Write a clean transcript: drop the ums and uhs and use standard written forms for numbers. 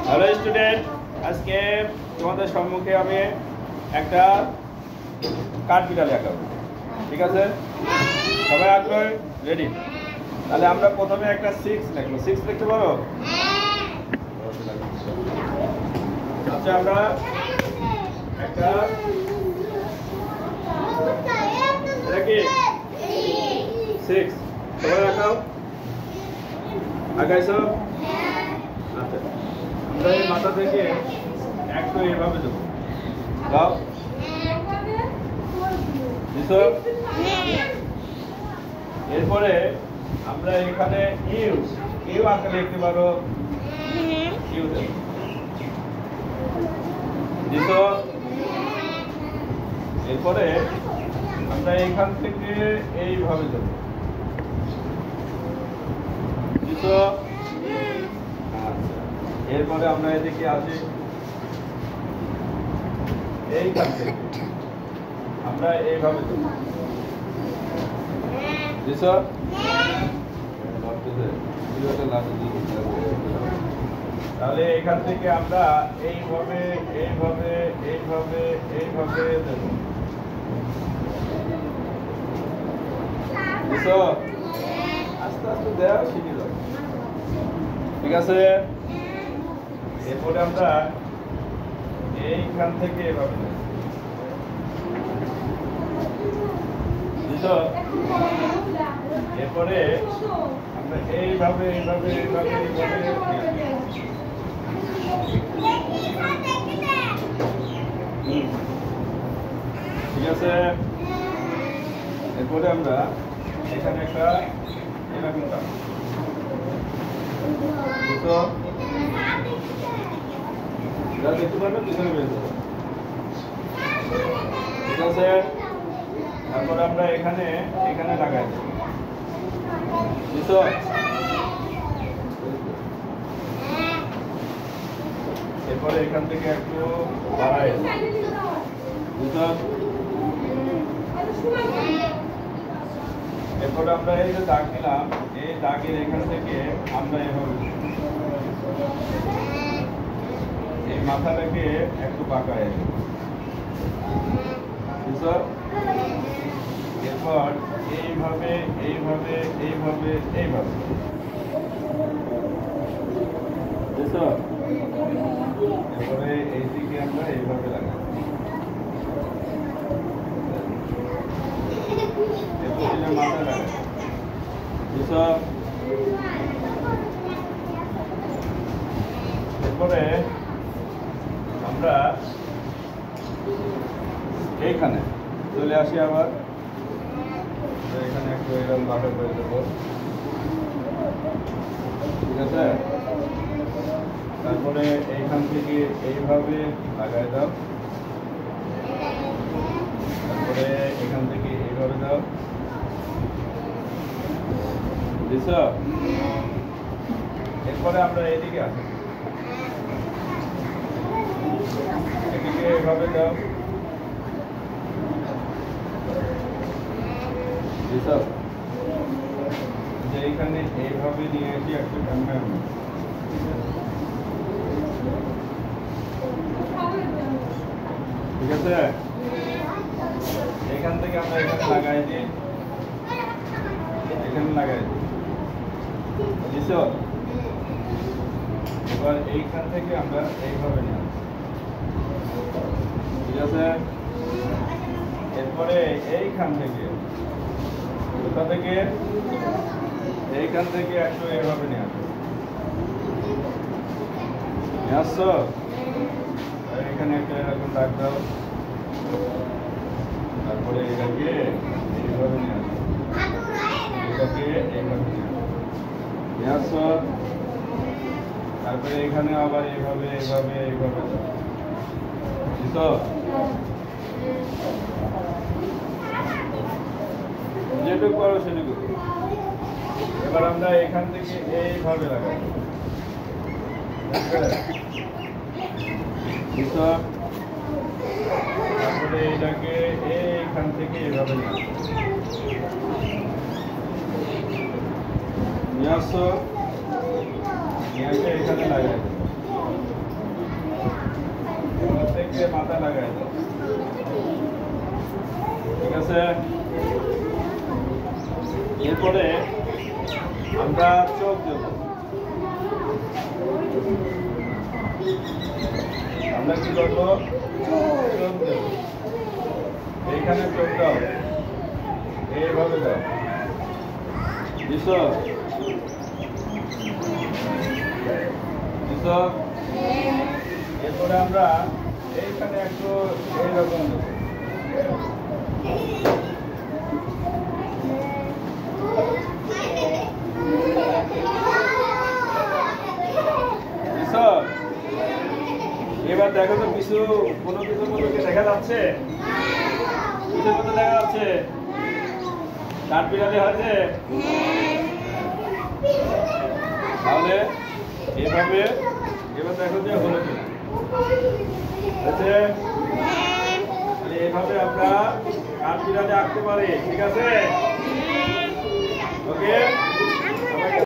Hello student, আজকে তোমাদের সম্মুখে আমি একটা কাঠ বিড়াল আঁকাবো। ঠিক আছে, সবাই আঁকবে? রেডি? তাহলে আমরা প্রথমে একটা 6 লিখবো। 6 লিখতে পারো? আচ্ছা, আমরা একটা এটা কি 6 সবাই আঁকাও। আঁকাইছো? আচ্ছা, আমরা এই মাথা থেকে একটু এইভাবে দেবো। দাও দিছো। এরপরে আমরা এখানে ইউ আঁকা লিখতে পারো। ইউ দেবো দিছো। এরপরে আমরা এখান থেকে এইভাবে দেবো দিছো। এরপরে আমরা এদিকে আসি, এইখান থেকে আমরা এইভাবে দেবো দিছো। তাহলে এখান থেকে আমরা এইভাবে এইভাবে এইভাবে এইভাবে দেবো দিছো। আস্তে আস্তে দেওয়া শিখে যাবে। ঠিক আছে, এরপরে আমরা এইখান থেকে এভাবে দেবো বুঝছো। এরপরে আমরা এইভাবে এইভাবে এইভাবে এইভাবে ঠিক আছে। এরপরে আমরা এখানে একটা এরকম বুঝছো, যা দেখতে পারবে পিছনে বের করো। ঠিক আছে, তারপরে আমরা এখানে এখানে লাগাই দেবো বুঝছো। এরপরে এখান থেকে একটু বাড়াই বুঝছো। এরপরে আমরা এই যে দাগ দিলাম, এই দাগের এখান থেকে আমরা এভাবে এই মাথাটাকে একটু বাঁকায় বুঝছো। এরপর এইভাবে এইভাবে এইভাবে এইভাবে বুঝছো। এরপরে এইদিকে আমরা এইভাবে লাগাই। এরপরে মাথা লাগাই বুঝছো। এরপরে আমরা এইখানে চলে আসি আবার, এখানে একটু এরকম ভাবে করে দেবো। ঠিক আছে, তারপরে এইখান থেকে এইভাবে লাগাই দাও। তারপরে এখান থেকে এইভাবে দাও বুঝছো। এরপরে আমরা এদিকে আসি, এদিকে এইভাবে দাও বুঝছো। যে এইখানে এইভাবে নিয়ে এসে একটু ক্যামেরা ঠিক আছে। এখান থেকে আমরা এখানে লাগাই দিই, এখানে লাগাই দিই বুঝছো। এবার এইখান থেকে আমরা এইভাবে নিয়ে ঠিক আছে। এরপরে এইখান থেকে কোথা থেকে এইখান থেকে একটু এইভাবে নিয়ে আসছো। এখানে একটা এরকম দাগ দাও। তারপরে এটাকে এইভাবে নিয়ে আসো, এটাকে এইভাবে নিয়ে আসছো। তারপরে এখানে আবার এইভাবে এইভাবে এইভাবে বুঝছো। যেটুকু করো সেটুকু। এবার আমরা এখান থেকে এইভাবে লাগাই বুঝছো। তারপরে এটাকে এইখান থেকে এইভাবে নিয়ে আসছো, নিয়ে এসে এখানে লাগাই লাগাই দাও। ঠিক আছে, এরপরে আমরা চোখ দেব। আমরা কি করবো? চোখ দেব। এইখানে চোখ দাও, এইভাবে দাও। দিছো? দিছো? এরপরে আমরা এইখানে একটু এইরকম দেবো। এবার দেখো তো কিছু কোনো কিছুর মতো কি দেখা যাচ্ছে? কিছুর মতো দেখা যাচ্ছে? কাঠবিড়ালি হয়েছে? তাহলে এভাবে এবার দেখো যে হলো কিনা হয়েছে। এভাবে আমরা কাঠবিড়ালি আঁকতে পারি। ঠিক আছে।